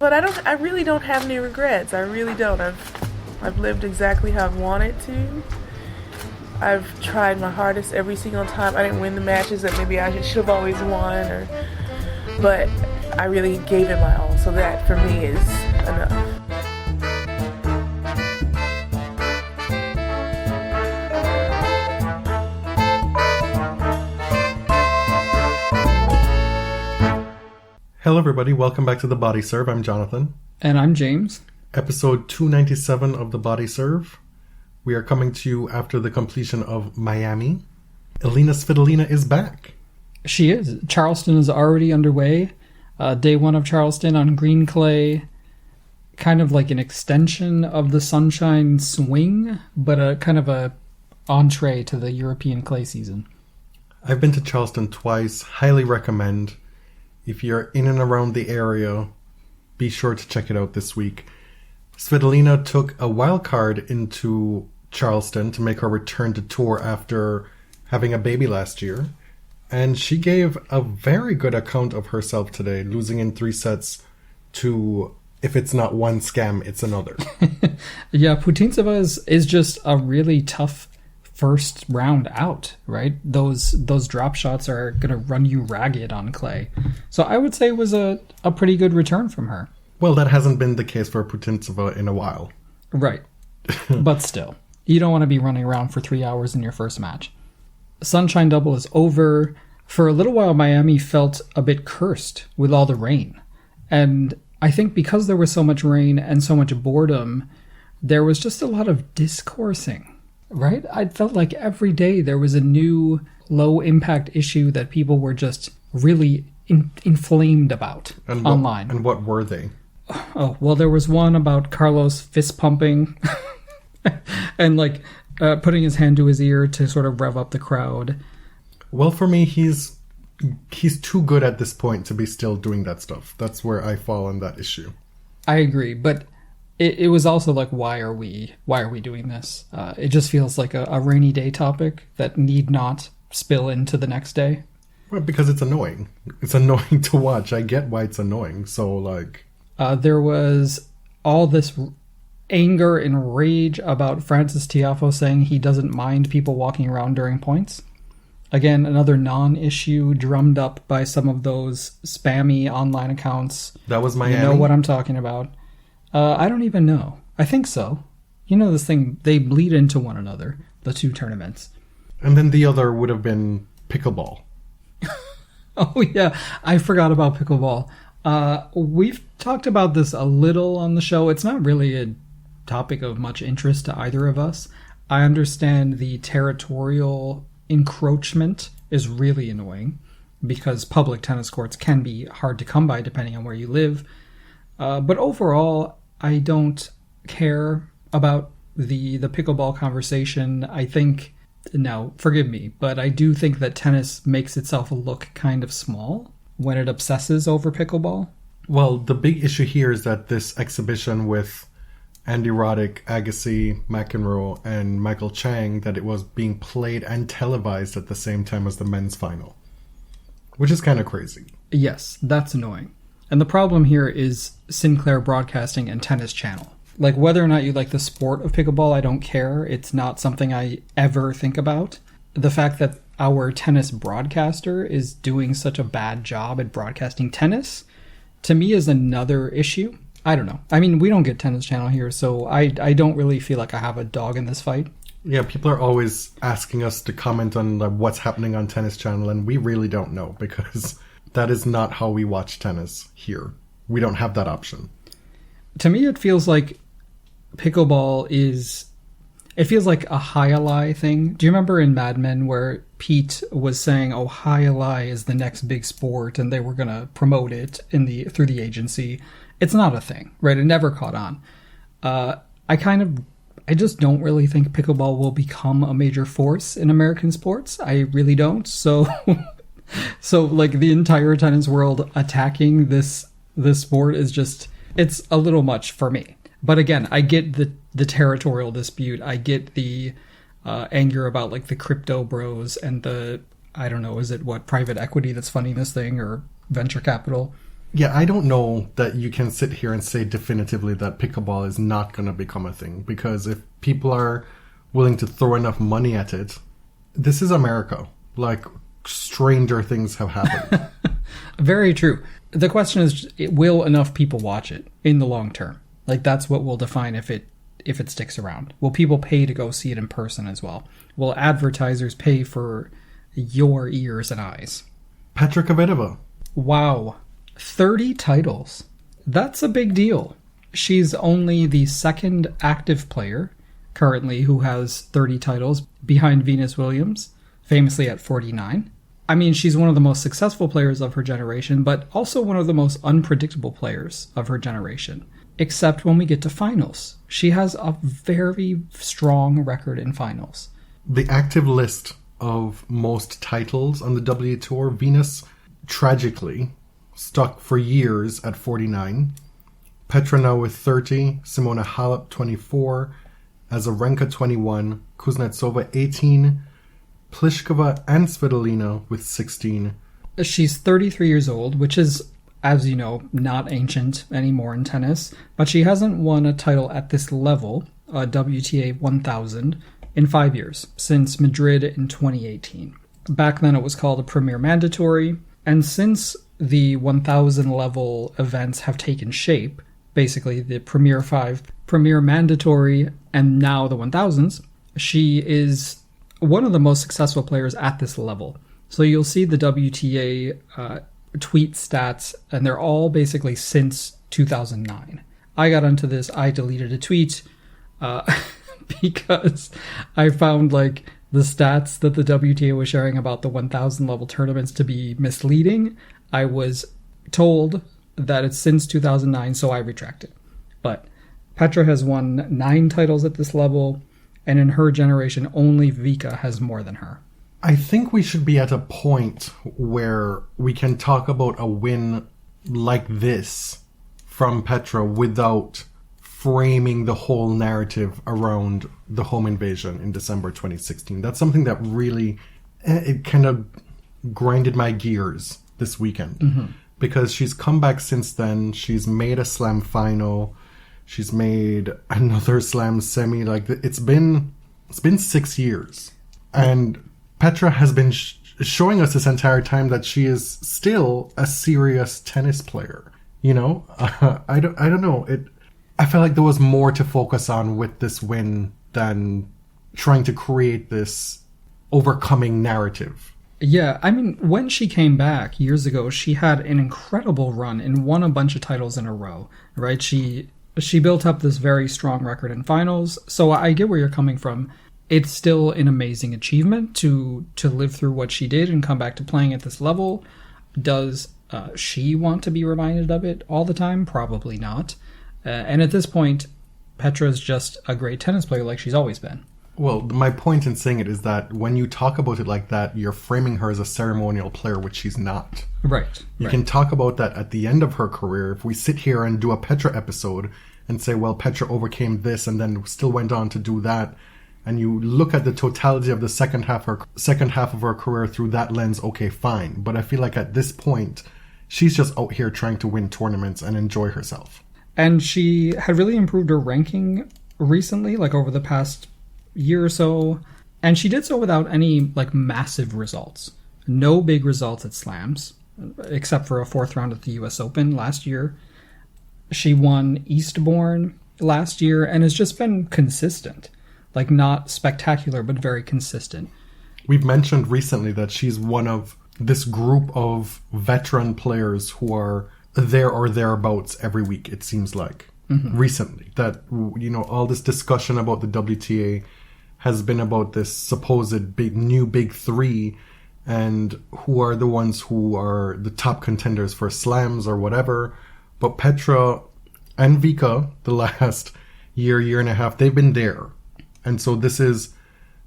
But I really don't have any regrets. I really don't. I've lived exactly how I've wanted to. I've tried my hardest every single time. I didn't win the matches that maybe I should have always won, but I really gave it my all. So that for me is enough. Hello everybody, welcome back to The Body Serve. I'm Jonathan. And I'm James. Episode 297 of The Body Serve. We are coming to you after the completion of Miami. Elina Svitolina is back. She is. Charleston is already underway. Day one of Charleston on green clay. Kind of like an extension of the Sunshine Swing, but a kind of a entree to the European clay season. I've been to Charleston twice. Highly recommend. If you're in and around the area, be sure to check it out this week. Svitolina took a wild card into Charleston to make her return to tour after having a baby last year. And she gave a very good account of herself today, losing in 3 sets to, if it's not one scam, it's another. Yeah, Putintseva is just a really tough first round out, right? Those drop shots are going to run you ragged on clay. So I would say it was a pretty good return from her. Well, that hasn't been the case for Putintseva in a while. Right. But still, you don't want to be running around for 3 hours in your first match. Sunshine Double is over. For a little while, Miami felt a bit cursed with all the rain. And I think because there was so much rain and so much boredom, there was just a lot of discoursing. Right? I felt like every day there was a new low-impact issue that people were just really inflamed about online. And what were they? Oh, well, there was one about Carlos fist-pumping and, putting his hand to his ear to sort of rev up the crowd. Well, for me, he's too good at this point to be still doing that stuff. That's where I fall on that issue. I agree, but it was also like, why are we doing this? It just feels like a rainy day topic that need not spill into the next day. Well, because it's annoying. It's annoying to watch. I get why it's annoying. So, there was all this anger and rage about Francis Tiafoe saying he doesn't mind people walking around during points. Again, another non-issue drummed up by some of those spammy online accounts. That was Miami? You know what I'm talking about. I don't even know. I think so. You know this thing, they bleed into one another, the two tournaments. And then the other would have been pickleball. Oh yeah, I forgot about pickleball. We've talked about this a little on the show. It's not really a topic of much interest to either of us. I understand the territorial encroachment is really annoying because public tennis courts can be hard to come by depending on where you live. But overall, I don't care about the pickleball conversation. I think, now, forgive me, but I do think that tennis makes itself look kind of small when it obsesses over pickleball. Well, the big issue here is that this exhibition with Andy Roddick, Agassi, McEnroe, and Michael Chang, that it was being played and televised at the same time as the men's final, which is kind of crazy. Yes, that's annoying. And the problem here is Sinclair Broadcasting and Tennis Channel. Like, whether or not you like the sport of pickleball, I don't care. It's not something I ever think about. The fact that our tennis broadcaster is doing such a bad job at broadcasting tennis, to me, is another issue. I don't know. I mean, we don't get Tennis Channel here, so I don't really feel like I have a dog in this fight. Yeah, people are always asking us to comment on what's happening on Tennis Channel, and we really don't know, because that is not how we watch tennis here. We don't have that option. To me, it feels like pickleball is... It feels like a high-a-lie thing. Do you remember in Mad Men where Pete was saying, oh, high-a-lie is the next big sport, and they were going to promote it through the agency? It's not a thing, right? It never caught on. I just don't really think pickleball will become a major force in American sports. I really don't. So the entire tennis world attacking this sport is just, it's a little much for me. But again, I get the territorial dispute. I get the anger about the crypto bros and the, I don't know, is it private equity that's funding this thing or venture capital? Yeah, I don't know that you can sit here and say definitively that pickleball is not going to become a thing, because if people are willing to throw enough money at it, this is America. Like, stranger things have happened. Very true. The question is, will enough people watch it in the long term? Like, that's what will define if it sticks around. Will people pay to go see it in person as well? Will advertisers pay for your ears and eyes? Petra Kvitova. Wow. 30 titles. That's a big deal. She's only the second active player currently who has 30 titles, behind Venus Williams, famously at 49. I mean, she's one of the most successful players of her generation, but also one of the most unpredictable players of her generation. Except when we get to finals. She has a very strong record in finals. The active list of most titles on the WTA Tour, Venus tragically stuck for years at 49. Petra now with 30, Simona Halep 24, Azarenka 21, Kuznetsova 18, Pliskova and Svitolina with 16. She's 33 years old, which is, as you know, not ancient anymore in tennis, but she hasn't won a title at this level, a WTA 1000, in 5 years, since Madrid in 2018. Back then it was called a Premier Mandatory, and since the 1000 level events have taken shape, basically the Premier 5, Premier Mandatory, and now the 1000s, she is one of the most successful players at this level. So you'll see the WTA tweet stats, and they're all basically since 2009. I got onto this, I deleted a tweet because I found like the stats that the WTA was sharing about the 1000 level tournaments to be misleading. I was told that it's since 2009, so I retracted. But Petra has won 9 titles at this level, and in her generation, only Vika has more than her. I think we should be at a point where we can talk about a win like this from Petra without framing the whole narrative around the home invasion in December 2016. That's something that really, it kind of grinded my gears this weekend. Mm-hmm. Because she's come back since then. She's made a slam final. She's made another slam semi. Like, it's been 6 years. And Petra has been showing us this entire time that she is still a serious tennis player. You know, I don't know. I felt like there was more to focus on with this win than trying to create this overcoming narrative. Yeah, I mean, when she came back years ago, she had an incredible run and won a bunch of titles in a row, right? She built up this very strong record in finals, so I get where you're coming from. It's still an amazing achievement to live through what she did and come back to playing at this level. Does she want to be reminded of it all the time? Probably not. And at this point, Petra's just a great tennis player like she's always been. Well, my point in saying it is that when you talk about it like that, you're framing her as a ceremonial player, which she's not. Right. You can talk about that at the end of her career. If we sit here and do a Petra episode and say, well, Petra overcame this and then still went on to do that, and you look at the totality of the second half of her career through that lens, okay, fine. But I feel like at this point, she's just out here trying to win tournaments and enjoy herself. And she had really improved her ranking recently, like over the past year or so, and she did so without any like massive results. No big results at slams, except for a 4th round at the US Open last year. She won Eastbourne last year and has just been consistent. Like, not spectacular, but very consistent. We've mentioned recently that she's one of this group of veteran players who are there or thereabouts every week, it seems like. Mm-hmm. Recently, that, you know, all this discussion about the WTA has been about this supposed big three, and who are the ones who are the top contenders for slams or whatever. But Petra and Vika, the last year and a half, they've been there. And so this is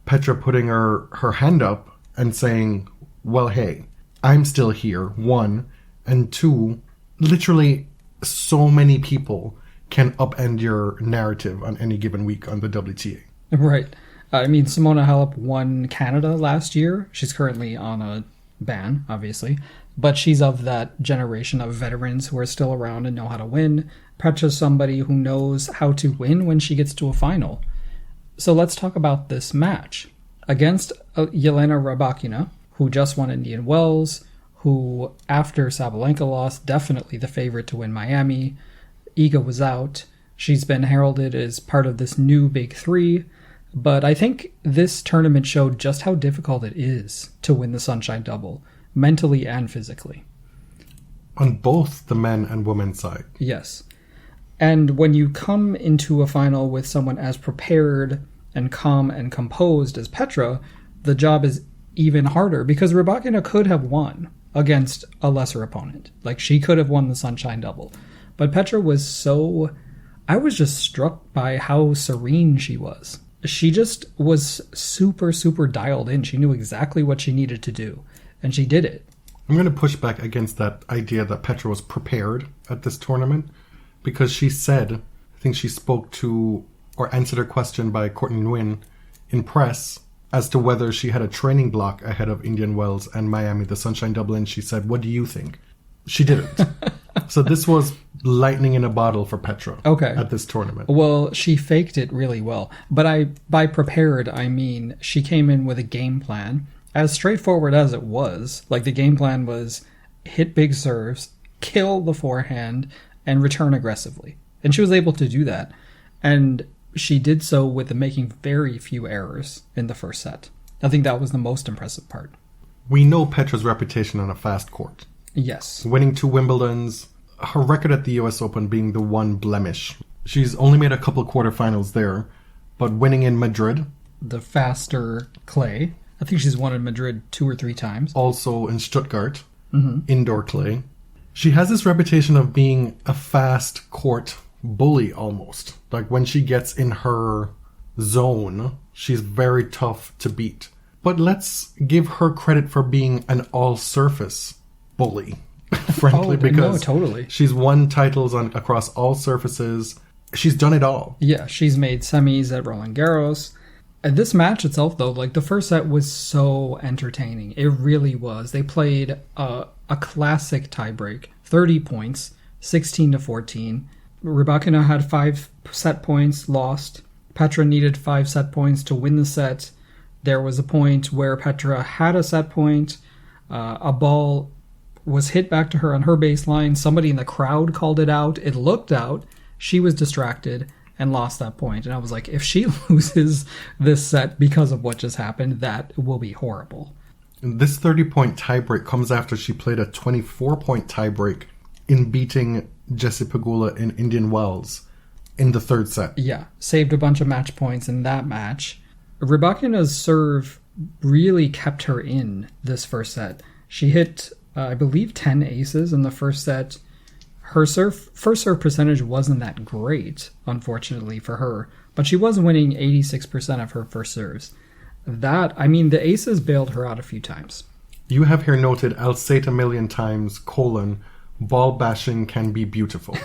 Petra putting her hand up and saying, well, hey, I'm still here, 1. And 2, literally so many people can upend your narrative on any given week on the WTA. Right. I mean, Simona Halep won Canada last year. She's currently on a ban, obviously. but she's of that generation of veterans who are still around and know how to win. Petra's somebody who knows how to win when she gets to a final. So let's talk about this match. Against Yelena Rybakina, who just won Indian Wells, who, after Sabalenka lost, definitely the favorite to win Miami. Iga was out. She's been heralded as part of this new big three. But I think this tournament showed just how difficult it is to win the Sunshine Double, mentally and physically. On both the men and women's side. Yes. And when you come into a final with someone as prepared and calm and composed as Petra, the job is even harder because Rybakina could have won against a lesser opponent. Like, she could have won the Sunshine Double. But Petra was so... I was just struck by how serene she was. She just was super, super dialed in. She knew exactly what she needed to do, and she did it. I'm going to push back against that idea that Petra was prepared at this tournament, because she said, I think she spoke to or answered a question by Courtney Nguyen in press as to whether she had a training block ahead of Indian Wells and Miami, the Sunshine Double, and she said, "What do you think?" She didn't. So this was lightning in a bottle for Petra at this tournament. Well, she faked it really well. But by prepared, I mean she came in with a game plan, as straightforward as it was. Like, the game plan was hit big serves, kill the forehand, and return aggressively. And she was able to do that. And she did so with making very few errors in the first set. I think that was the most impressive part. We know Petra's reputation on a fast court. Yes. Winning 2 Wimbledons, her record at the US Open being the one blemish. She's only made a couple quarterfinals there, but winning in Madrid. The faster clay. I think she's won in Madrid 2 or 3 times. Also in Stuttgart, indoor clay. She has this reputation of being a fast court bully almost. Like, when she gets in her zone, she's very tough to beat. But let's give her credit for being an all-surface bully, frankly, because totally. She's won titles across all surfaces. She's done it all. Yeah, she's made semis at Roland Garros. And this match itself, though, like, the first set was so entertaining. It really was. They played a classic tiebreak, 30 points, 16-14. Rybakina had 5 set points, lost. Petra needed 5 set points to win the set. There was a point where Petra had a set point. A ball was hit back to her on her baseline. Somebody in the crowd called it out. It looked out. She was distracted and lost that point. And I was like, if she loses this set because of what just happened, that will be horrible. This 30-point tiebreak comes after she played a 24-point tiebreak in beating Jessie Pegula in Indian Wells in the third set. Yeah, saved a bunch of match points in that match. Rybakina's serve really kept her in this first set. She hit, I believe, 10 aces in the first set. Her first serve percentage wasn't that great, unfortunately, for her, but she was winning 86% of her first serves. The aces bailed her out a few times. You have here noted, I'll say it a million times, ball bashing can be beautiful.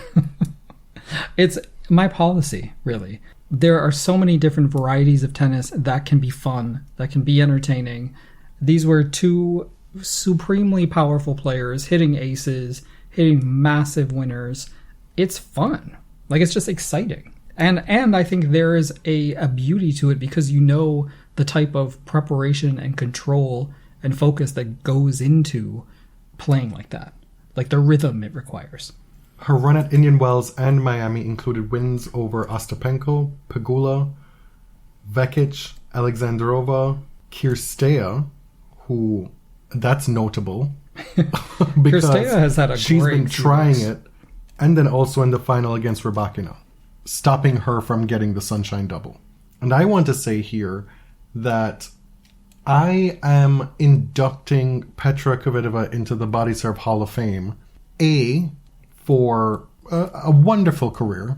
It's my policy, really. There are so many different varieties of tennis that can be fun, that can be entertaining. These were 2 supremely powerful players hitting aces, hitting massive winners. It's fun. Like, it's just exciting. And I think there is a beauty to it because you know the type of preparation and control and focus that goes into playing like that. Like, the rhythm it requires. Her run at Indian Wells and Miami included wins over Ostapenko, Pegula, Vekic, Alexandrova, Kirstea, who, that's notable. Because Kirstea has had a she's great been trying it. And then also in the final against Rybakina, stopping her from getting the Sunshine Double. And I want to say here that I am inducting Petra Kvitova into the Body Serve Hall of Fame, for a wonderful career,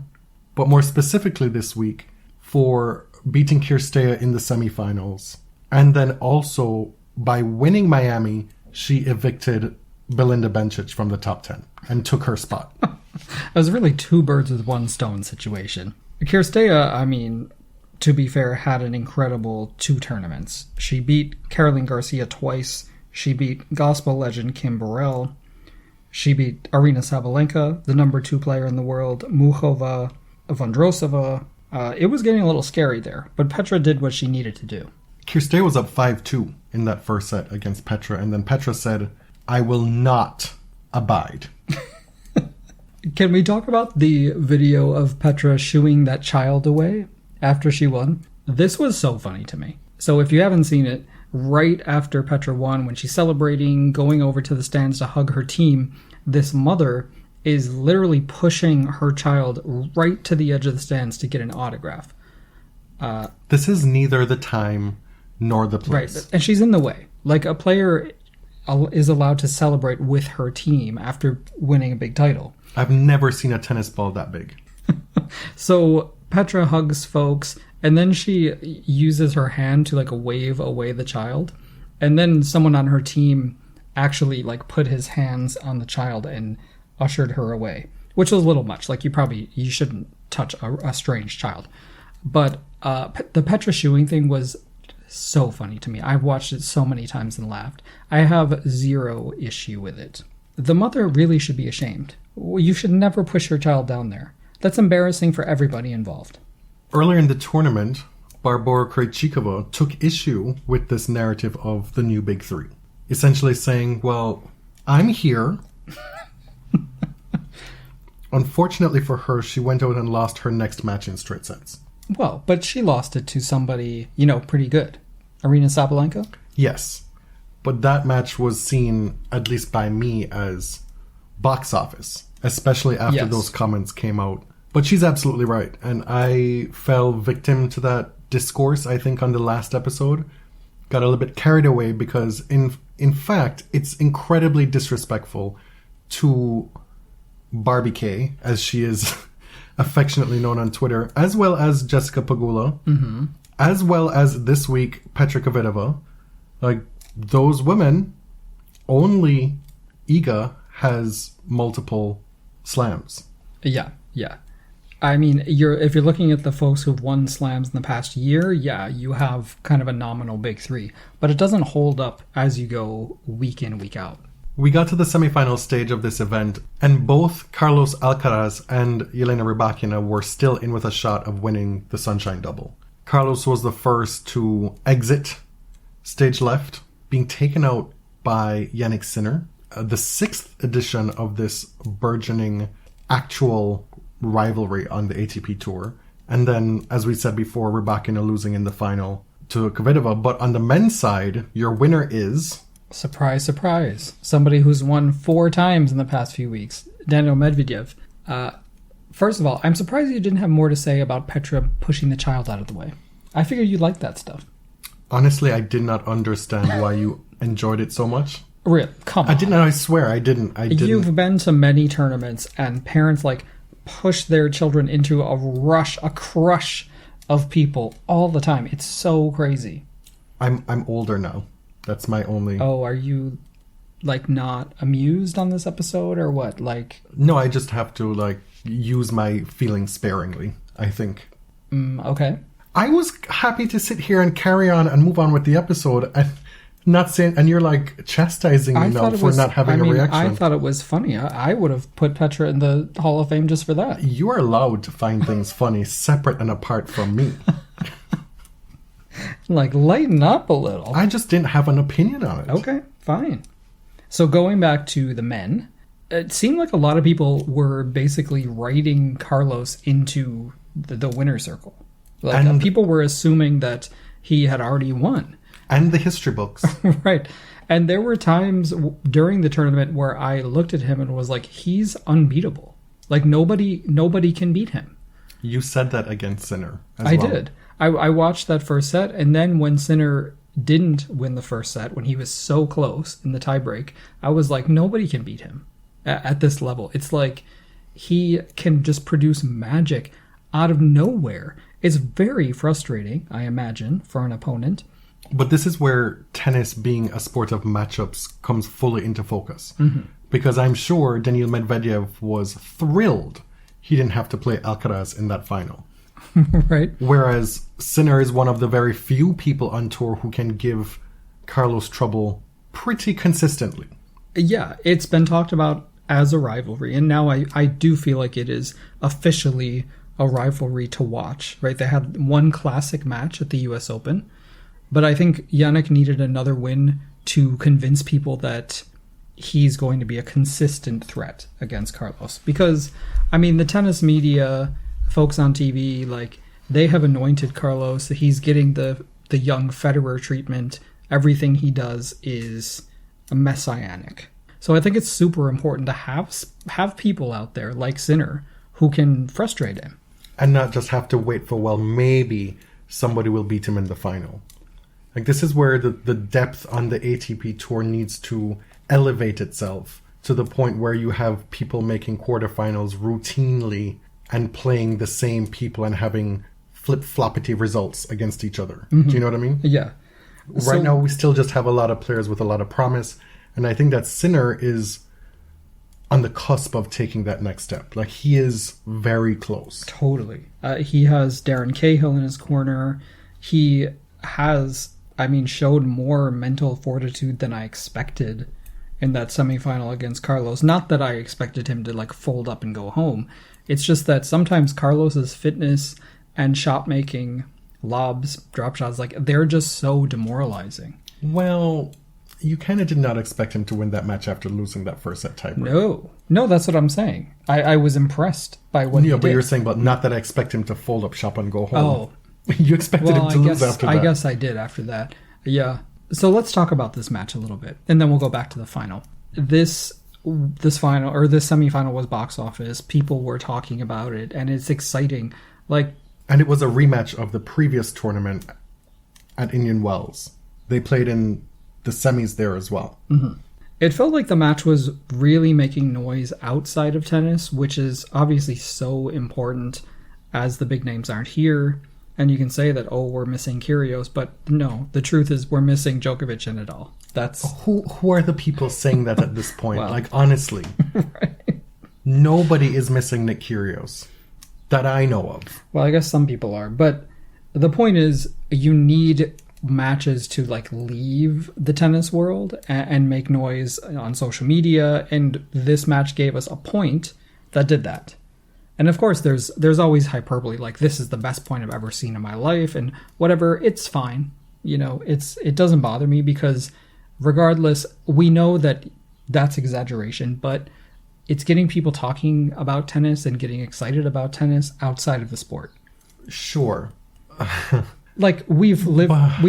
but more specifically this week, for beating Kirstea in the semifinals. And then also, by winning Miami, she evicted Belinda Bencic from the top 10 and took her spot. It was really 2 birds with 1 stone situation. Kirstea, to be fair, had an incredible 2 tournaments. She beat Caroline Garcia twice. She beat gospel legend Kim Burrell. She beat Arina Sabalenka, the number 2 player in the world, Muchova, Vondrousova. It was getting a little scary there, but Petra did what she needed to do. Kirste was up 5-2 in that first set against Petra, and then Petra said, "I will not abide." Can we talk about the video of Petra shooing that child away after she won? This was so funny to me. So if you haven't seen it, right after Petra won, when she's celebrating, going over to the stands to hug her team, this mother is literally pushing her child right to the edge of the stands to get an autograph. This is neither the time nor the place. Right, and she's in the way. Like, a player is allowed to celebrate with her team after winning a big title. I've never seen a tennis ball that big. So Petra hugs folks, and then she uses her hand to, like, wave away the child. And then someone on her team actually, like, put his hands on the child and ushered her away, which was a little much. Like, you shouldn't touch a strange child. But the Petra shooing thing was so funny to me. I've watched it so many times and laughed. I have zero issue with it. The mother really should be ashamed. You should never push your child down there. That's embarrassing for everybody involved. Earlier in the tournament, Barbora Krejcikova took issue with this narrative of the new Big Three. Essentially saying, well, I'm here. Unfortunately for her, she went out and lost her next match in straight sets. Well, but she lost it to somebody, pretty good. Arina Sabalenka? Yes. But that match was seen, at least by me, as box office, especially after those comments came out. But she's absolutely right. And I fell victim to that discourse, I think, on the last episode. Got a little bit carried away because, in fact, it's incredibly disrespectful to Barbie K, as she is affectionately known on Twitter, as well as Jessica Pegula, as well as this week Petra Kvitova. Like, those women, only Iga has multiple slams. Yeah. I mean, if you're looking at the folks who've won slams in the past year, you have kind of a nominal Big Three, but it doesn't hold up as you go week in, week out. We got to the semifinal stage of this event, and both Carlos Alcaraz and Jelena Rybakina were still in with a shot of winning the Sunshine Double. Carlos was the first to exit stage left, being taken out by Jannik Sinner. The 6th edition of this burgeoning actual rivalry on the ATP Tour. And then, as we said before, Rybakina losing in the final to Kvitova. But on the men's side, your winner is... Surprise, surprise. Somebody who's won 4 times in the past few weeks. Daniil Medvedev. First of all, I'm surprised you didn't have more to say about Petra pushing the child out of the way. I figured you'd like that stuff. Honestly, I did not understand why you enjoyed it so much. Really? Come on. I didn't. I swear, I didn't. You've been to many tournaments, and parents, push their children into a crush of people all the time. It's so crazy. I'm older now. That's my only... Oh, are you, not amused on this episode, or what? No, I just have to, use my feelings sparingly, I think. Okay. I was happy to sit here and carry on and move on with the episode, and not saying... And you're, chastising me now for not having a reaction. I thought it was funny. I would have put Petra in the Hall of Fame just for that. You are allowed to find things funny, separate and apart from me. Lighten up a little. I just didn't have an opinion on it. Okay, fine. So going back to the men, it seemed like a lot of people were basically writing Carlos into the winner's circle. People were assuming that he had already won. And the history books. Right. And there were times during the tournament where I looked at him and was like, he's unbeatable. Nobody can beat him. You said that against Sinner as I well. did. I watched that first set, and then when Sinner didn't win the first set, when he was so close in the tiebreak, I was like, nobody can beat him at this level. It's like he can just produce magic out of nowhere. It's very frustrating, I imagine, for an opponent. But this is where tennis, being a sport of matchups, comes fully into focus. Because I'm sure Daniil Medvedev was thrilled he didn't have to play Alcaraz in that final. Right. Whereas Sinner is one of the very few people on tour who can give Carlos trouble pretty consistently. Yeah, it's been talked about as a rivalry, and now I do feel like it is officially a rivalry to watch, right? They had one classic match at the US Open, but I think Jannik needed another win to convince people that he's going to be a consistent threat against Carlos. Because, I mean, the tennis media, folks on TV, like, they have anointed Carlos. He's getting the young Federer treatment. Everything he does is messianic. So I think it's super important to have people out there like Sinner who can frustrate him. And not just have to wait for, well, maybe somebody will beat him in the final. Like, this is where the depth on the ATP Tour needs to elevate itself to the point where you have people making quarterfinals routinely and playing the same people and having flip-floppity results against each other. Do you know what I mean? Yeah. Right now, we still just have a lot of players with a lot of promise. And I think that Sinner is on the cusp of taking that next step. Like, he is very close. Totally. He has Darren Cahill in his corner. He has, showed more mental fortitude than I expected in that semifinal against Carlos. Not that I expected him to, like, fold up and go home. It's just that sometimes Carlos's fitness and shot making, lobs, drop shots, like, they're just so demoralizing. Well, you kind of did not expect him to win that match after losing that first set tiebreak. No, that's what I'm saying. I was impressed by what he did. But you're saying, but not that I expect him to fold up shop and go home. Oh. You expected him to lose after that. I guess I did after that. Yeah. So let's talk about this match a little bit, and then we'll go back to the final. This final, or this semifinal, was box office. People were talking about it, and it's exciting. And it was a rematch of the previous tournament at Indian Wells. They played in the semis there as well. Mm-hmm. It felt like the match was really making noise outside of tennis, which is obviously so important as the big names aren't here. And you can say that, we're missing Kyrgios, but no, the truth is we're missing Djokovic and Nadal. That's who are the people saying that at this point? Well, like, honestly, right. Nobody is missing Nick Kyrgios that I know of. Well, I guess some people are, but the point is you need matches to, like, leave the tennis world and make noise on social media, and this match gave us a point that did that. And of course there's always hyperbole, like, this is the best point I've ever seen in my life and whatever. It's fine, it doesn't bother me, because regardless, we know that that's exaggeration, but it's getting people talking about tennis and getting excited about tennis outside of the sport. Sure. Like, we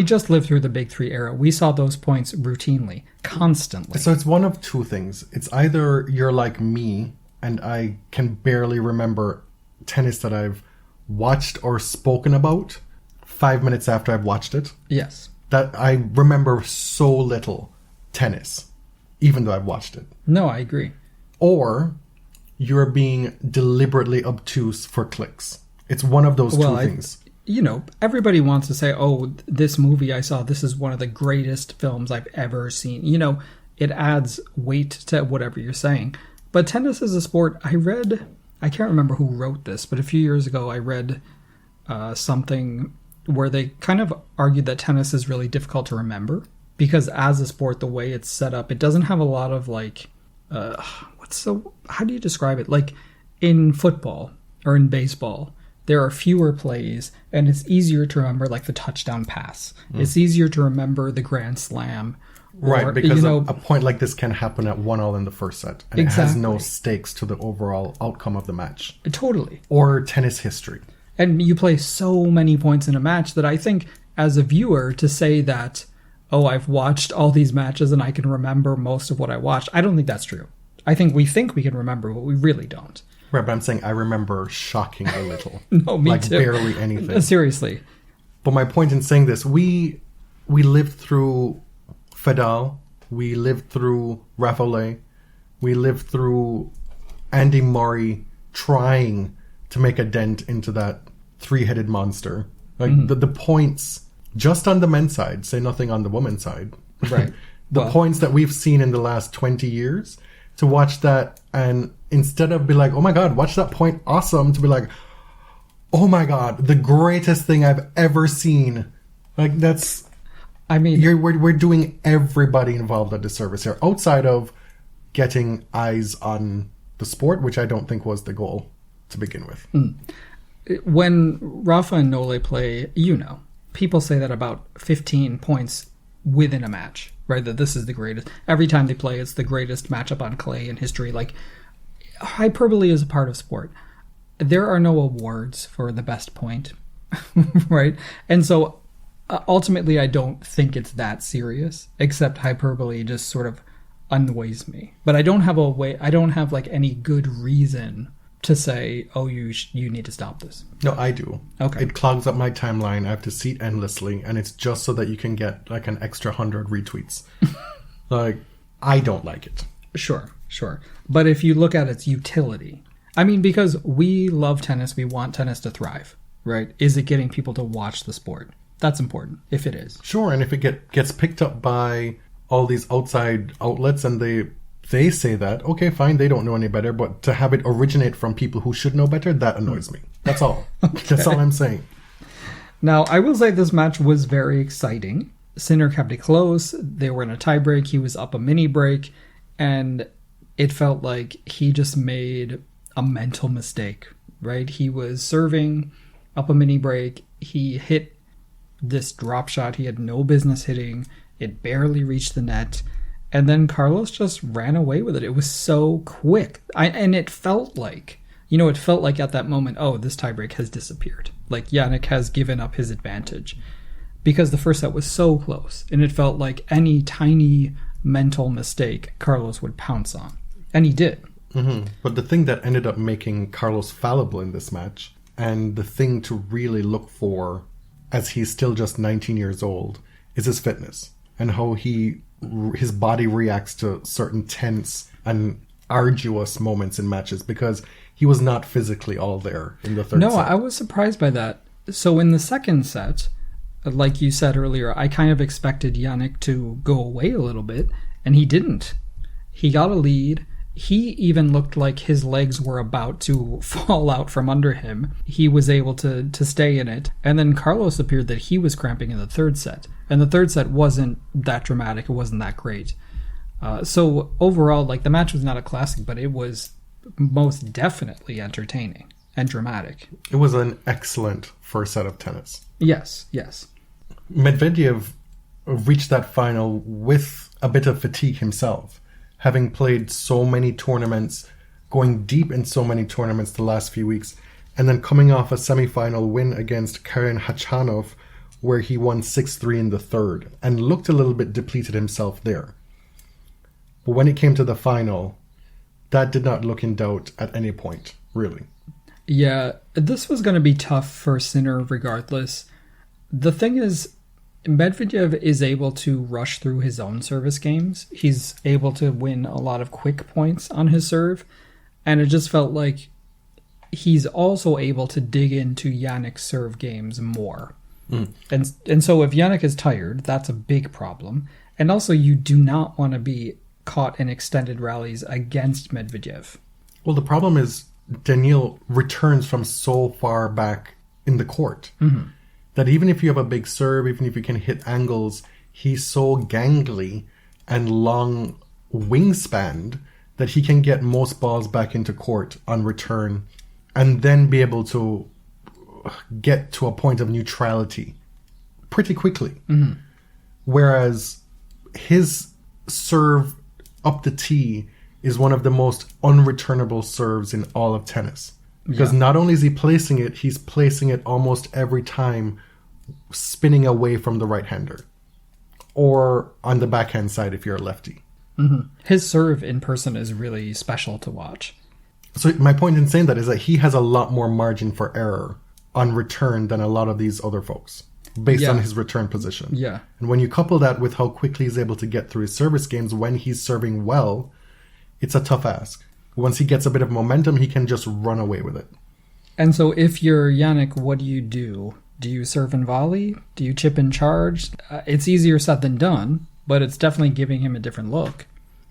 just lived through the Big Three era. We saw those points routinely, constantly. So it's one of two things. It's either you're like me, and I can barely remember tennis that I've watched or spoken about 5 minutes after I've watched it. Yes. That I remember so little tennis, even though I've watched it. No, I agree. Or you're being deliberately obtuse for clicks. It's one of those two things. Everybody wants to say, this movie I saw, this is one of the greatest films I've ever seen. It adds weight to whatever you're saying. But tennis is a sport. I can't remember who wrote this, but a few years ago I read something where they kind of argued that tennis is really difficult to remember, because as a sport, the way it's set up, it doesn't have a lot of, like, how do you describe it? Like, in football or in baseball, there are fewer plays, and it's easier to remember, like, the touchdown pass. It's easier to remember the grand slam. Right, because a point like this can happen at 1-1 in the first set, and exactly. It has no stakes to the overall outcome of the match. Totally. Or tennis history. And you play so many points in a match that I think, as a viewer, to say that, I've watched all these matches and I can remember most of what I watched, I don't think that's true. I think we can remember, but we really don't. Right, but I'm saying I remember shockingly little. No, me too. Barely anything. Seriously. But my point in saying this, we lived through Fedal, we lived through Rafa, we lived through Andy Murray trying to make a dent into that three-headed monster. Like, the points, just on the men's side, say nothing on the women's side. Right. Points that we've seen in the last 20 years, to watch that, and instead of be like, oh my god, watch that point, awesome, to be like, oh my god, the greatest thing I've ever seen. Like, that's... I mean, we're doing everybody involved a disservice here, outside of getting eyes on the sport, which I don't think was the goal to begin with. when Rafa and Nole play, people say that about 15 points within a match, right? That this is the greatest. Every time they play, it's the greatest matchup on clay in history. Like, hyperbole is a part of sport. There are no awards for the best point, right? And so ultimately, I don't think it's that serious, except hyperbole just sort of annoys me. But I don't have like any good reason to say, oh, you need to stop this. No, I do. Okay. It clogs up my timeline. I have to see it endlessly, and it's just so that you can get like an extra 100 retweets. Like, I don't like it. Sure. But if you look at its utility, I mean, because we love tennis, we want tennis to thrive, right? Is it getting people to watch the sport? That's important, if it is. Sure, and if it gets picked up by all these outside outlets and they say that, okay, fine, they don't know any better, but to have it originate from people who should know better, that annoys me. That's all. Okay. That's all I'm saying. Now, I will say this match was very exciting. Sinner kept it close. They were in a tiebreak. He was up a mini break, and it felt like he just made a mental mistake, right? He was serving up a mini break. He hit this drop shot he had no business hitting. It barely reached the net. And then Carlos just ran away with it. It was so quick. And it felt like, at that moment, oh, this tiebreak has disappeared. Like, Jannik has given up his advantage. Because the first set was so close. And it felt like any tiny mental mistake Carlos would pounce on. And he did. Mm-hmm. But the thing that ended up making Carlos fallible in this match, and the thing to really look for as he's still just 19 years old, is his fitness. And how his body reacts to certain tense and arduous moments in matches, because he was not physically all there in the third set. No, I was surprised by that. So in the second set, like you said earlier, I kind of expected Jannik to go away a little bit, and he didn't. He got a lead. He even looked like his legs were about to fall out from under him. He was able to stay in it. And then Carlos appeared that he was cramping in the third set. And the third set wasn't that dramatic. It wasn't that great. So overall, like, the match was not a classic, but it was most definitely entertaining and dramatic. It was an excellent first set of tennis. Yes. Medvedev reached that final with a bit of fatigue himself, having played so many tournaments, going deep in so many tournaments the last few weeks, and then coming off a semifinal win against Karen Khachanov, where he won 6-3 in the third, and looked a little bit depleted himself there. But when it came to the final, that did not look in doubt at any point, really. Yeah, this was going to be tough for Sinner regardless. The thing is, Medvedev is able to rush through his own service games. He's able to win a lot of quick points on his serve. And it just felt like he's also able to dig into Jannik's serve games more. And so if Jannik is tired, that's a big problem. And also, you do not want to be caught in extended rallies against Medvedev. Well, the problem is Daniil returns from so far back in the court. Mm-hmm. That even if you have a big serve, even if you can hit angles, he's so gangly and long wingspan that he can get most balls back into court on return and then be able to get to a point of neutrality pretty quickly. Mm-hmm. Whereas his serve up the tee is one of the most unreturnable serves in all of tennis. Because not only is he placing it, he's placing it almost every time spinning away from the right-hander, or on the backhand side if you're a lefty. Mm-hmm. His serve in person is really special to watch. So my point in saying that is that he has a lot more margin for error on return than a lot of these other folks, based on his return position. Yeah. And when you couple that with how quickly he's able to get through his service games when he's serving well, it's a tough ask. Once he gets a bit of momentum, he can just run away with it. And so if you're Jannik, what do? Do you serve and volley? Do you chip and charge? It's easier said than done, but it's definitely giving him a different look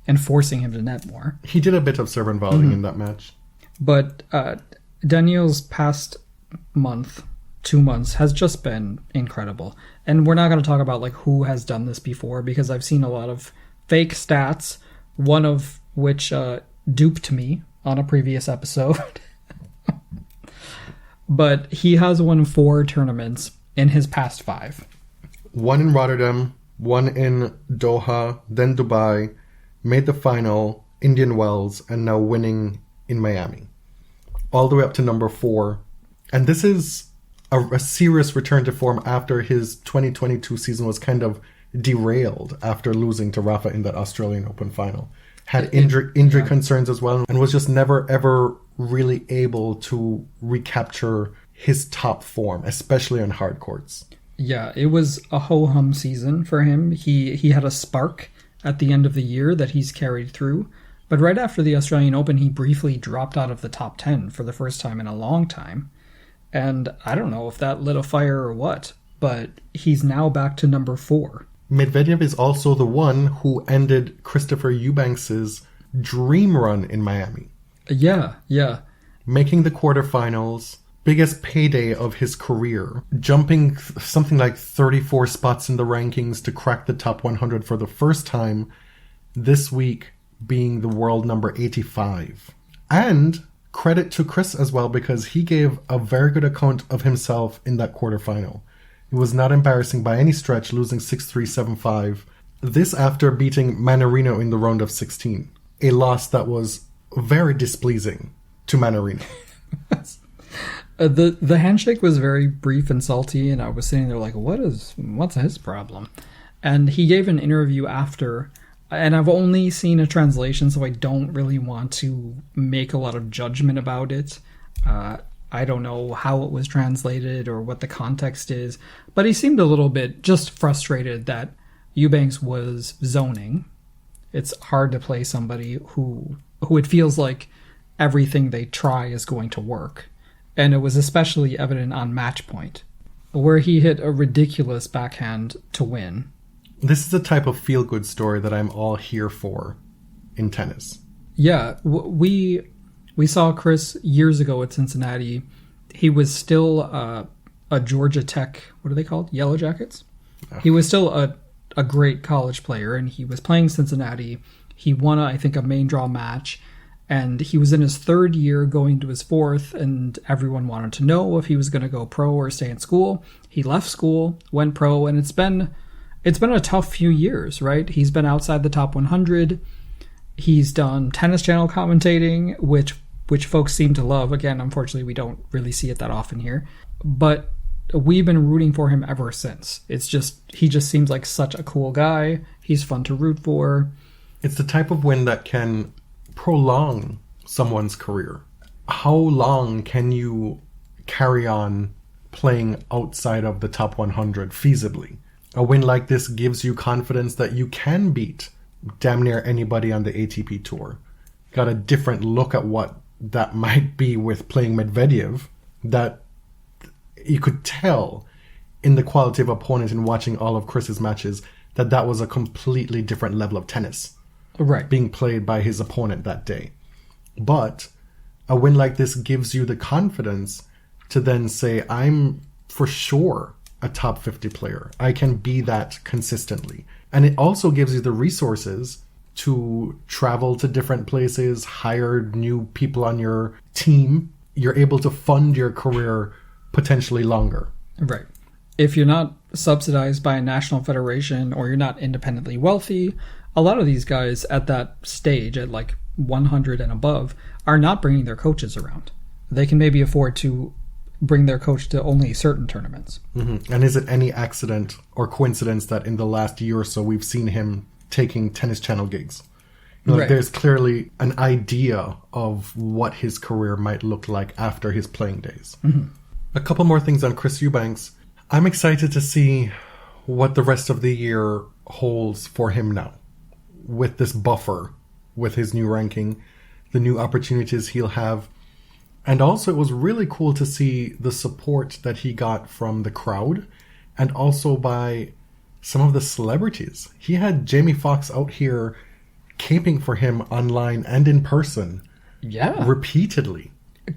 and forcing him to net more. He did a bit of serve and volleying in that match. But Daniil's past month 2 months has just been incredible. And we're not going to talk about like who has done this before, because I've seen a lot of fake stats, one of which duped me on a previous episode. But he has won 4 tournaments in his past 5. One in Rotterdam, one in Doha, then Dubai, made the final, Indian Wells, and now winning in Miami. All the way up to number 4. And this is a serious return to form after his 2022 season was kind of derailed after losing to Rafa in that Australian Open final. Had injury concerns as well, and was just never ever really able to recapture his top form, especially on hard courts. Yeah, it was a ho-hum season for him. He had a spark at the end of the year that he's carried through. But right after the Australian Open, he briefly dropped out of the top 10 for the first time in a long time. And I don't know if that lit a fire or what, but he's now back to number 4. Medvedev is also the one who ended Christopher Eubanks' dream run in Miami. Yeah. Making the quarterfinals, biggest payday of his career, jumping something like 34 spots in the rankings to crack the top 100 for the first time, this week being the world number 85. And credit to Chris as well, because he gave a very good account of himself in that quarterfinal. It was not embarrassing by any stretch, losing 6-3, 7-5. This after beating Mannarino in the round of 16. A loss that was very displeasing to Mannarino. The handshake was very brief and salty, and I was sitting there like, what's his problem? And he gave an interview after, and I've only seen a translation, so I don't really want to make a lot of judgment about it. I don't know how it was translated or what the context is, but he seemed a little bit just frustrated that Eubanks was zoning. It's hard to play somebody who it feels like everything they try is going to work. And it was especially evident on match point, where he hit a ridiculous backhand to win. This is the type of feel-good story that I'm all here for in tennis. Yeah, we saw Chris years ago at Cincinnati. He was still a Georgia Tech, what are they called? Yellow Jackets? Oh. He was still a great college player, and he was playing Cincinnati. He won, I think, a main draw match, and he was in his 3rd year going to his 4th, and everyone wanted to know if he was going to go pro or stay in school. He left school, went pro, and it's been a tough few years, right? He's been outside the top 100. He's done Tennis Channel commentating, which folks seem to love. Again, unfortunately, we don't really see it that often here. But we've been rooting for him ever since. He just seems like such a cool guy. He's fun to root for. It's the type of win that can prolong someone's career. How long can you carry on playing outside of the top 100 feasibly? A win like this gives you confidence that you can beat damn near anybody on the ATP Tour. Got a different look at what that might be with playing Medvedev, that you could tell in the quality of opponent in watching all of Chris's matches that was a completely different level of tennis. Right. Being played by his opponent that day. But a win like this gives you the confidence to then say, I'm for sure a top 50 player. I can be that consistently. And it also gives you the resources to travel to different places, hire new people on your team. You're able to fund your career potentially longer. Right. If you're not subsidized by a national federation or you're not independently wealthy, a lot of these guys at that stage, at like 100 and above, are not bringing their coaches around. They can maybe afford to bring their coach to only certain tournaments. Mm-hmm. And is it any accident or coincidence that in the last year or so we've seen him taking Tennis Channel gigs? Right. There's clearly an idea of what his career might look like after his playing days. Mm-hmm. A couple more things on Chris Eubanks. I'm excited to see what the rest of the year holds for him now, with this buffer, with his new ranking, the new opportunities he'll have. And also it was really cool to see the support that he got from the crowd and also by some of the celebrities. He had Jamie Foxx out here caping for him online and in person. Yeah. Repeatedly.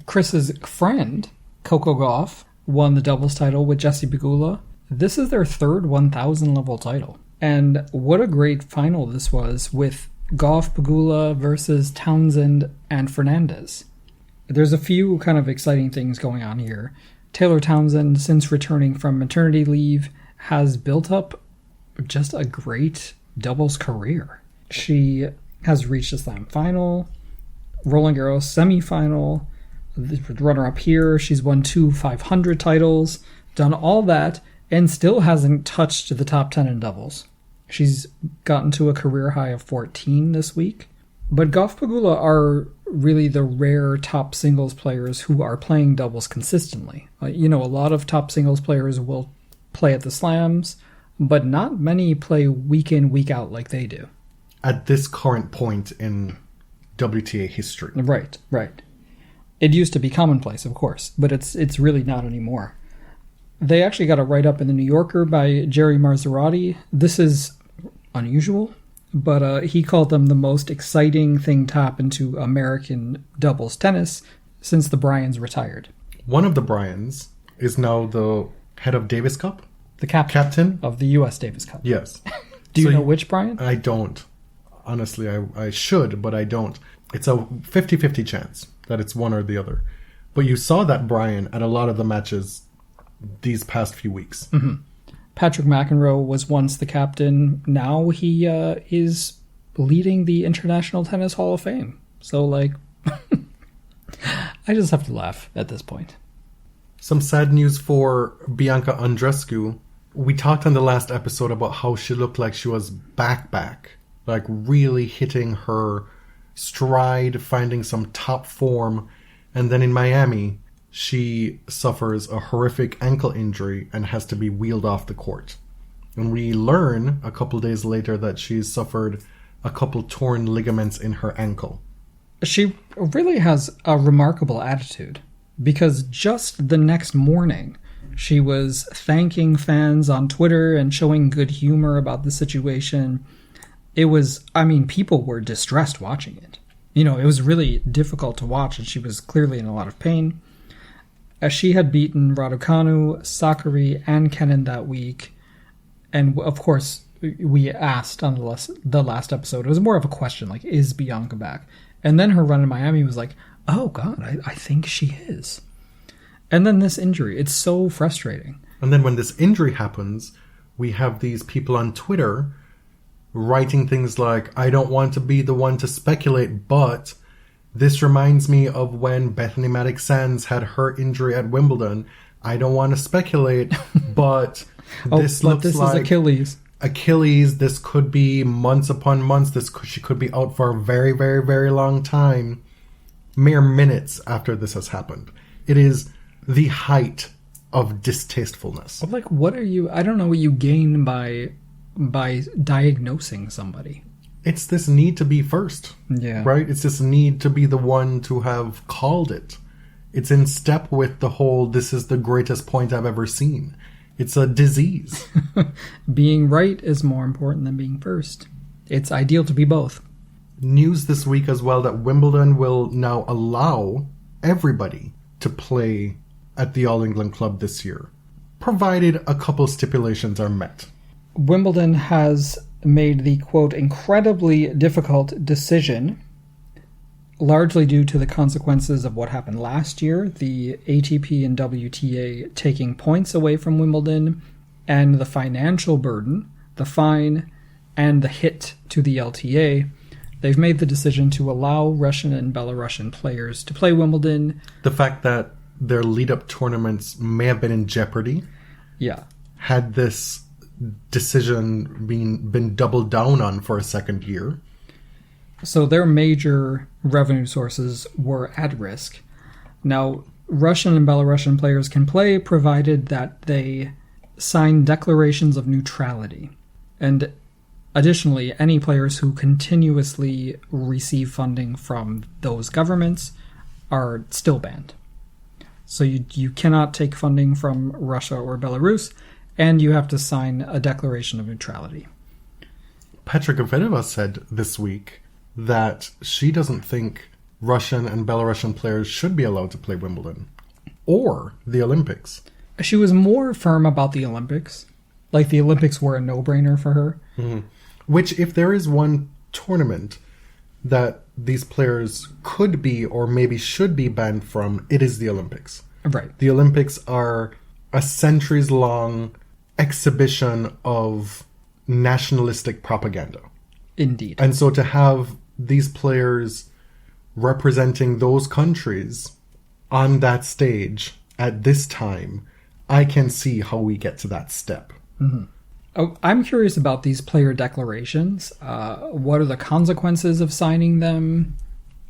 Chris's friend, Coco Gauff, won the doubles title with Jessie Pegula. This is their third 1,000 level title. And what a great final this was with Gauff, Pegula versus Townsend and Fernandez. There's a few kind of exciting things going on here. Taylor Townsend, since returning from maternity leave, has built up just a great doubles career. She has reached the Slam final, Roland Garros semifinal, the runner-up here. She's won 2 500 titles, done all that, and still hasn't touched the top 10 in doubles. She's gotten to a career high of 14 this week. But Gauff, Pegula are really the rare top singles players who are playing doubles consistently. A lot of top singles players will play at the slams, but not many play week in, week out like they do. At this current point in WTA history. Right. It used to be commonplace, of course, but it's really not anymore. They actually got a write-up in the New Yorker by Jerry Marzorati. This is unusual, but he called them the most exciting thing to happen to American doubles tennis since the Bryans retired. One of the Bryans is now the head of Davis Cup? The captain of the U.S. Davis Cup. Yes. Do you know which Bryan? I don't. Honestly, I should, but I don't. It's a 50-50 chance that it's one or the other. But you saw that Bryan at a lot of the matches these past few weeks. Mm-hmm. Patrick McEnroe was once the captain. Now he is leading the International Tennis Hall of Fame. So, I just have to laugh at this point. Some sad news for Bianca Andreescu. We talked on the last episode about how she looked like she was back, like really hitting her stride, finding some top form. And then in Miami, she suffers a horrific ankle injury and has to be wheeled off the court. And we learn a couple days later that she's suffered a couple torn ligaments in her ankle. She really has a remarkable attitude, because just the next morning, she was thanking fans on Twitter and showing good humor about the situation. It was, people were distressed watching it. It was really difficult to watch, and she was clearly in a lot of pain. As she had beaten Raducanu, Sakari, and Kenin that week, and of course, we asked on the last episode, it was more of a question, is Bianca back? And then her run in Miami was like, oh God, I think she is. And then this injury, it's so frustrating. And then when this injury happens, we have these people on Twitter writing things like, I don't want to be the one to speculate, but this reminds me of when Bethany Maddox-Sands had her injury at Wimbledon. I don't want to speculate, but this looks like is Achilles. Achilles. This could be months upon months. She could be out for a very, very, very long time. Mere minutes after this has happened. It is the height of distastefulness. What are you... I don't know what you gain by diagnosing somebody. It's this need to be first. Yeah. Right? It's this need to be the one to have called it. It's in step with the whole, this is the greatest point I've ever seen. It's a disease. Being right is more important than being first. It's ideal to be both. News this week as well that Wimbledon will now allow everybody to play at the All England Club this year, provided a couple stipulations are met. Wimbledon has made the, quote, incredibly difficult decision, largely due to the consequences of what happened last year, the ATP and WTA taking points away from Wimbledon, and the financial burden, the fine, and the hit to the LTA. They've made the decision to allow Russian and Belarusian players to play Wimbledon. The fact that their lead-up tournaments may have been in jeopardy. Yeah. Had this decision been doubled down on for a second year. So their major revenue sources were at risk. Now, Russian and Belarusian players can play provided that they sign declarations of neutrality. And additionally, any players who continuously receive funding from those governments are still banned. So you cannot take funding from Russia or Belarus, and you have to sign a declaration of neutrality. Petra Kvitova said this week that she doesn't think Russian and Belarusian players should be allowed to play Wimbledon or the Olympics. She was more firm about the Olympics. Like, the Olympics were a no-brainer for her. Mm-hmm. Which, if there is one tournament that these players could be or maybe should be banned from, it is the Olympics. Right. The Olympics are a centuries-long exhibition of nationalistic propaganda. Indeed. And so to have these players representing those countries on that stage at this time, I can see how we get to that step. Mm-hmm. Oh, I'm curious about these player declarations. What are the consequences of signing them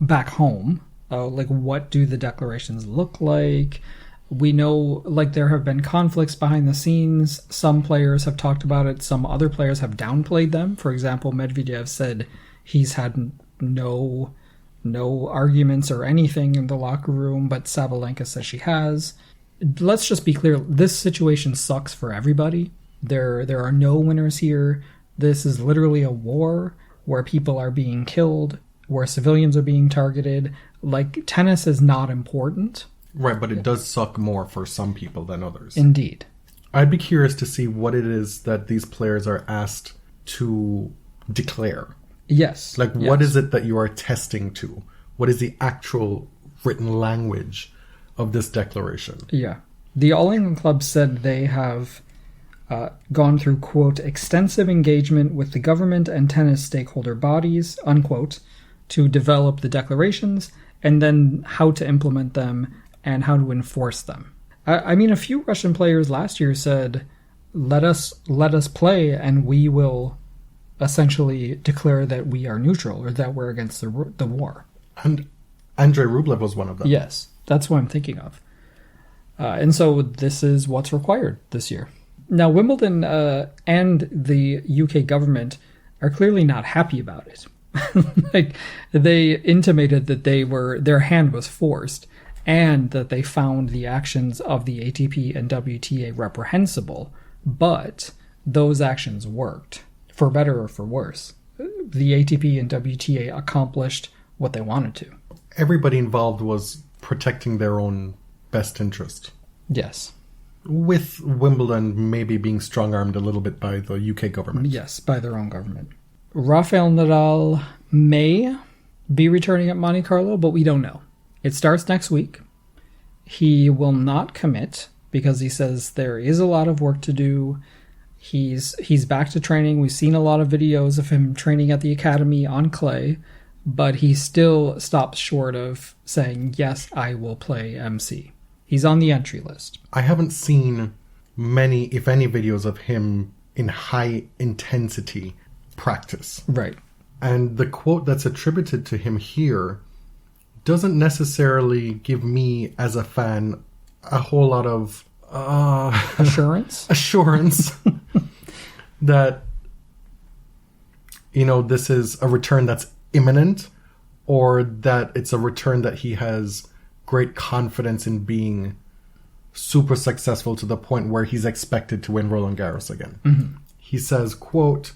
back home? Like, what do the declarations look like? We know, like, there have been conflicts behind the scenes. Some players have talked about it. Some other players have downplayed them. For example, Medvedev said he's had no arguments or anything in the locker room, but Sabalenka says she has. Let's just be clear. This situation sucks for everybody. There are no winners here. This is literally a war where people are being killed, where civilians are being targeted. Like, tennis is not important. Right, but it does suck more for some people than others. Indeed. I'd be curious to see what it is that these players are asked to declare. Yes. Like, what is it that you are testing to? What is the actual written language of this declaration? Yeah. The All England Club said they have gone through, quote, extensive engagement with the government and tennis stakeholder bodies, unquote, to develop the declarations, and then how to implement them and how to enforce them. I mean, a few Russian players last year said, let us play and we will essentially declare that we are neutral or that we're against the war. And Andrei Rublev was one of them. Yes, that's what I'm thinking of. And so this is what's required this year. Now, Wimbledon and the UK government are clearly not happy about it. Like, they intimated that their hand was forced and that they found the actions of the ATP and WTA reprehensible, but those actions worked, for better or for worse. The ATP and WTA accomplished what they wanted to. Everybody involved was protecting their own best interest. Yes. With Wimbledon maybe being strong-armed a little bit by the UK government. Yes, by their own government. Rafael Nadal may be returning at Monte Carlo, but we don't know. It starts next week. He will not commit because he says there is a lot of work to do. He's back to training. We've seen a lot of videos of him training at the academy on clay, but he still stops short of saying, yes, I will play MC. He's on the entry list. I haven't seen many, if any, videos of him in high intensity practice. Right. And the quote that's attributed to him here doesn't necessarily give me, as a fan, a whole lot of assurance that, this is a return that's imminent, or that it's a return that he has great confidence in being super successful to the point where he's expected to win Roland Garros again. Mm-hmm. He says, quote,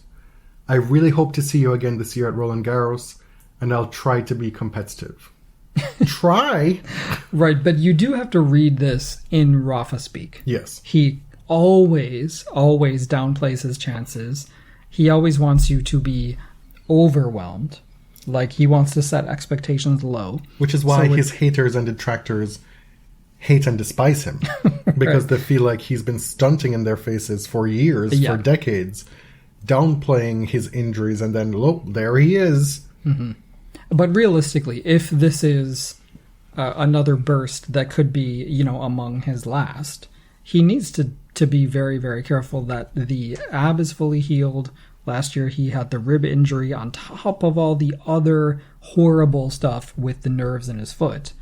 I really hope to see you again this year at Roland Garros, and I'll try to be competitive. Try? Right, but you do have to read this in Rafa speak. Yes. He always downplays his chances. He always wants you to be overwhelmed. Like, he wants to set expectations low. Which is why his haters and detractors hate and despise him. Because they feel like he's been stunting in their faces for years, for decades, downplaying his injuries, and then, look, there he is. Mm-hmm. But realistically, if this is another burst that could be, among his last, he needs to be very, very careful that the ab is fully healed. Last year, he had the rib injury on top of all the other horrible stuff with the nerves in his foot.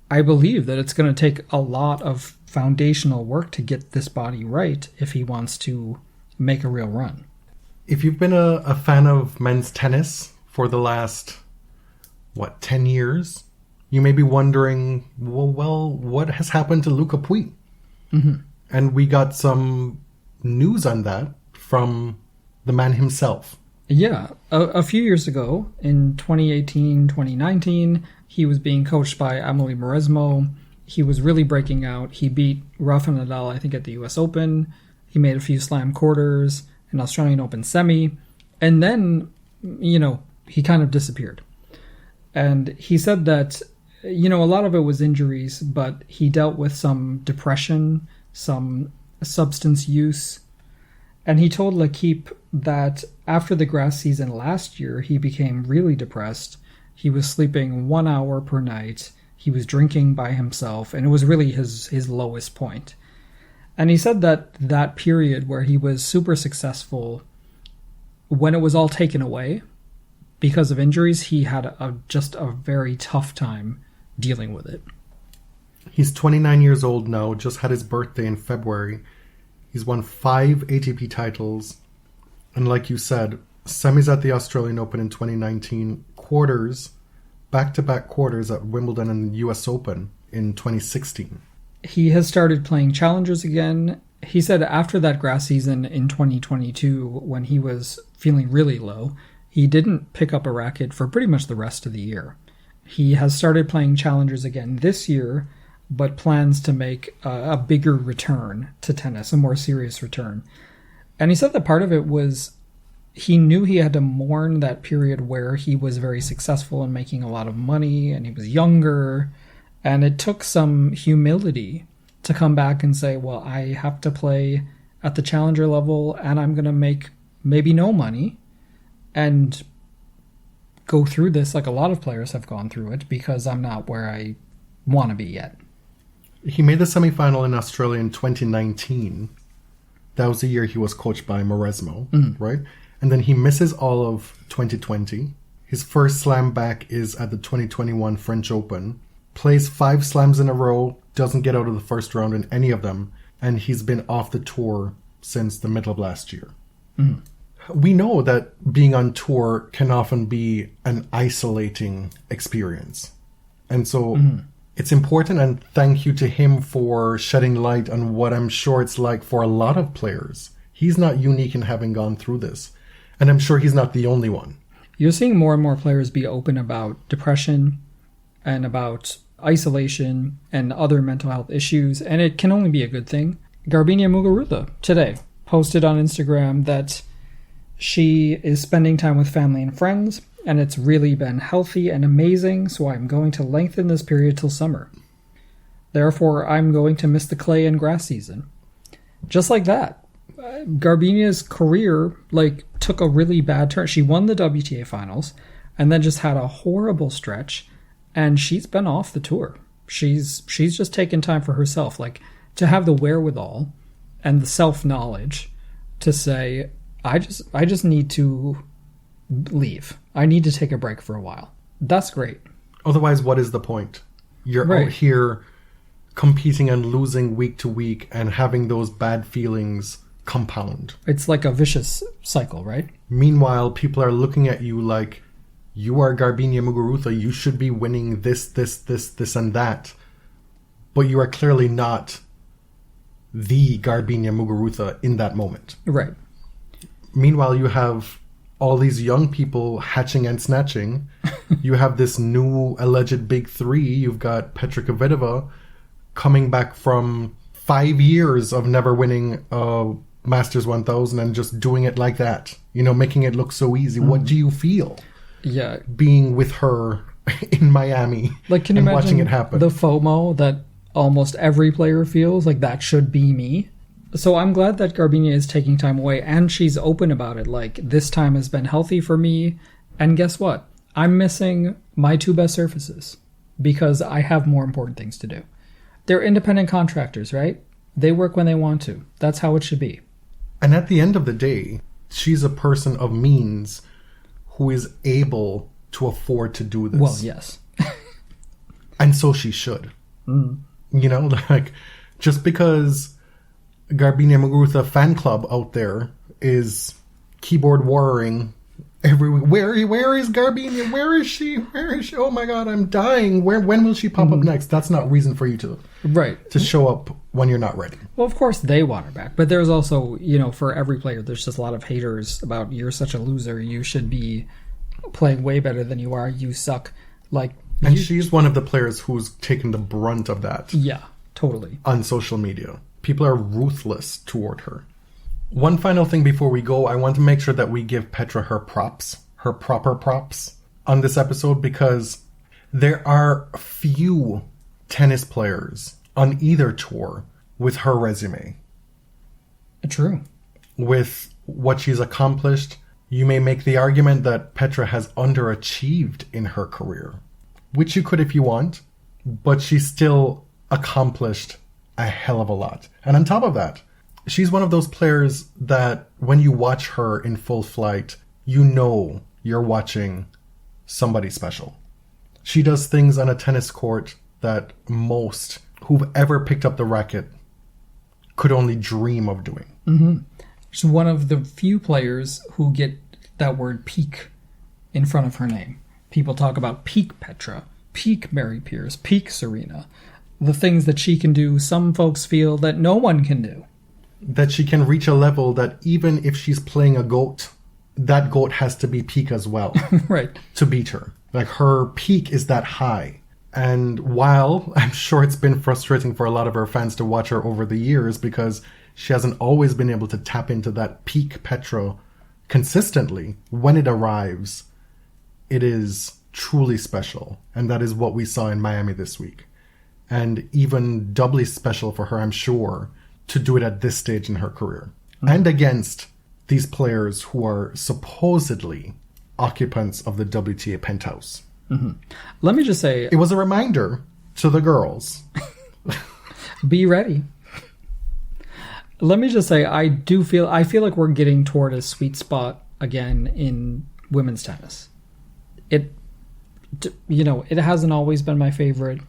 I believe that it's going to take a lot of foundational work to get this body right if he wants to make a real run. If you've been a fan of men's tennis for the last, 10 years, you may be wondering, well, what has happened to Luca Pouille? Mm-hmm. And we got some news on that from the man himself. Yeah. A few years ago, in 2018, 2019, he was being coached by Amelie Mauresmo. he was really breaking out. He beat Rafa Nadal, I think, at the US Open. He made a few slam quarters, an Australian Open semi. And then, he kind of disappeared. And he said that, a lot of it was injuries, but he dealt with some depression, some substance use. And he told L'Equipe that after the grass season last year, he became really depressed. He was sleeping 1 hour per night. He was drinking by himself, and it was really his lowest point. And he said that period where he was super successful, when it was all taken away because of injuries, he had just a very tough time dealing with it. He's 29 years old now, just had his birthday in February. He's won 5 ATP titles. And like you said, semis at the Australian Open in 2019, quarters, back-to-back quarters at Wimbledon and the US Open in 2016. He has started playing challengers again. He said after that grass season in 2022, when he was feeling really low, he didn't pick up a racket for pretty much the rest of the year. He has started playing challengers again this year, but plans to make a bigger return to tennis, a more serious return. And he said that part of it was he knew he had to mourn that period where he was very successful and making a lot of money, and he was younger. And it took some humility to come back and say, well, I have to play at the challenger level, and I'm going to make maybe no money and go through this like a lot of players have gone through it, because I'm not where I want to be yet. He made the semifinal in Australia in 2019. That was the year he was coached by Mauresmo, right? And then he misses all of 2020. His first slam back is at the 2021 French Open. Plays 5 slams in a row, doesn't get out of the first round in any of them, and he's been off the tour since the middle of last year. We know that being on tour can often be an isolating experience. And so it's important, and thank you to him for shedding light on what I'm sure it's like for a lot of players. He's not unique in having gone through this, and I'm sure he's not the only one. You're seeing more and more players be open about depression and about isolation and other mental health issues, and it can only be a good thing. Garbiñe Muguruza today posted on Instagram that she is spending time with family and friends, and it's really been healthy and amazing, so I'm going to lengthen this period till summer. Therefore, I'm going to miss the clay and grass season. Just like that. Garbiñe's career took a really bad turn. She won the WTA finals and then just had a horrible stretch, and she's been off the tour. She's just taken time for herself, to have the wherewithal and the self-knowledge to say, I just need to leave. I need to take a break for a while. That's great. Otherwise, what is the point? You're out here competing and losing week to week and having those bad feelings compound. It's like a vicious cycle, right? Meanwhile, people are looking at you like, you are Garbiñe Muguruza, you should be winning this, and that. But you are clearly not the Garbiñe Muguruza in that moment. Right. Meanwhile, you have all these young people hatching and snatching. You have this new alleged big three. You've got Petra Kvitova coming back from 5 years of never winning a Masters 1000 and just doing it like that. Making it look so easy. What do you feel? Yeah. Being with her in Miami can you and imagine watching it happen. The FOMO that almost every player feels, that should be me. So I'm glad that Garbiñe is taking time away, and she's open about it. This time has been healthy for me, and guess what? I'm missing my 2 best surfaces because I have more important things to do. They're independent contractors, right? They work when they want to. That's how it should be. And at the end of the day, she's a person of means who is able to afford to do this. Well, yes. And so she should. Just because Garbiñe Muguruza fan club out there is keyboard warring everywhere. Where is Garbiñe? Where is she? Oh my God, I'm dying. When will she pop up next? That's not reason for you to show up when you're not ready. Well, of course they want her back, but there's also, for every player, there's just a lot of haters about, you're such a loser. You should be playing way better than you are. You suck. And she's one of the players who's taken the brunt of that. Yeah, totally. On social media. People are ruthless toward her. One final thing before we go, I want to make sure that we give Petra her props, her proper props on this episode, because there are few tennis players on either tour with her resume. True. With what she's accomplished, you may make the argument that Petra has underachieved in her career, which you could if you want, but she still accomplished a hell of a lot. And on top of that, she's one of those players that when you watch her in full flight, you know you're watching somebody special. She does things on a tennis court that most who've ever picked up the racket could only dream of doing. Mm-hmm. She's one of the few players who get that word peak in front of her name. People talk about peak Petra, peak Mary Pierce, peak Serena. The things that she can do, some folks feel that no one can do. That she can reach a level that even if she's playing a GOAT, that GOAT has to be peak as well. Right. To beat her. Like, her peak is that high. And while I'm sure it's been frustrating for a lot of her fans to watch her over the years because she hasn't always been able to tap into that peak Petra consistently, when it arrives, it is truly special. And that is what we saw in Miami this week. And even doubly special for her, I'm sure, to do it at this stage in her career. Mm-hmm. And against these players who are supposedly occupants of the WTA penthouse. Mm-hmm. Let me just say... It was a reminder to the girls. Be ready. Let me just say, I feel like we're getting toward a sweet spot again in women's tennis. It hasn't always been my favorite,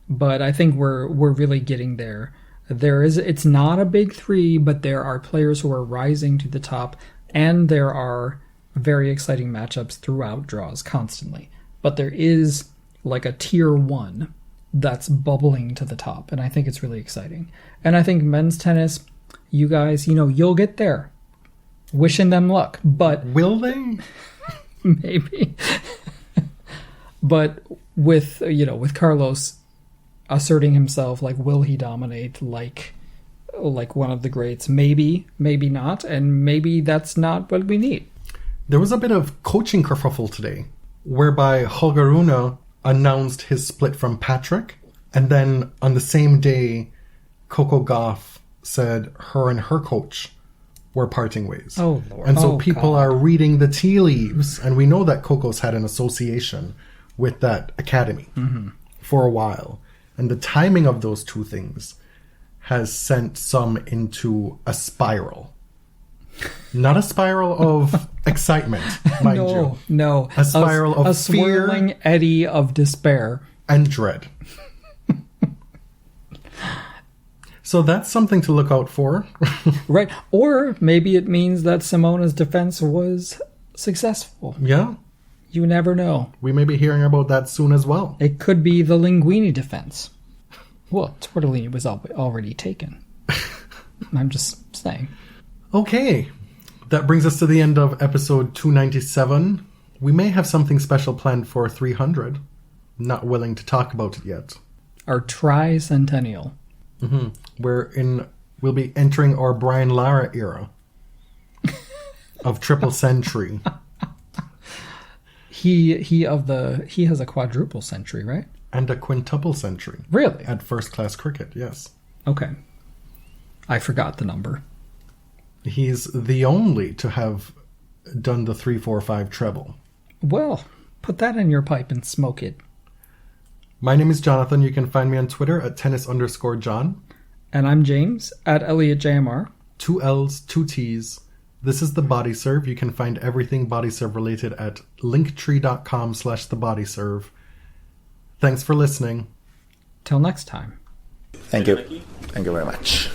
but I think we're really getting there. It's not a big three, but there are players who are rising to the top, and there are very exciting matchups throughout draws constantly. But there is like a tier one that's bubbling to the top, and I think it's really exciting. And I think men's tennis, you guys, you'll get there. Wishing them luck, but... Will they? Maybe. But with Carlos asserting himself, like, will he dominate like one of the greats? Maybe, maybe not, and maybe that's not what we need. There was a bit of coaching kerfuffle today, whereby Holger Rune announced his split from Patrick, and then on the same day, Coco Gauff said her and her coach were parting ways. Oh, Lord. And so people are reading the tea leaves, and we know that Coco's had an association with that academy for a while. And the timing of those two things has sent some into a spiral. Not a spiral of excitement, mind you. No. A spiral of a fear. Swirling eddy of despair. And dread. So that's something to look out for. Right. Or maybe it means that Simona's defense was successful. Yeah. You never know. We may be hearing about that soon as well. It could be the Linguini defense. Well, Tortellini was already taken. I'm just saying. Okay. That brings us to the end of episode 297. We may have something special planned for 300. Not willing to talk about it yet. Our tri-centennial. Mm-hmm. We'll be entering our Brian Lara era of triple century. He has a quadruple century, right? And a quintuple century. Really? At first class cricket, yes. Okay. I forgot the number. He's the only to have done the 3-4-5 treble. Well, put that in your pipe and smoke it. My name is Jonathan. You can find me on Twitter at tennis_John. And I'm James at ElliotJMR. 2 L's, 2 T's. This is The Body Serve. You can find everything Body Serve related at linktree.com/thebodyserve. Thanks for listening. Till next time. Thank you. Thank you very much.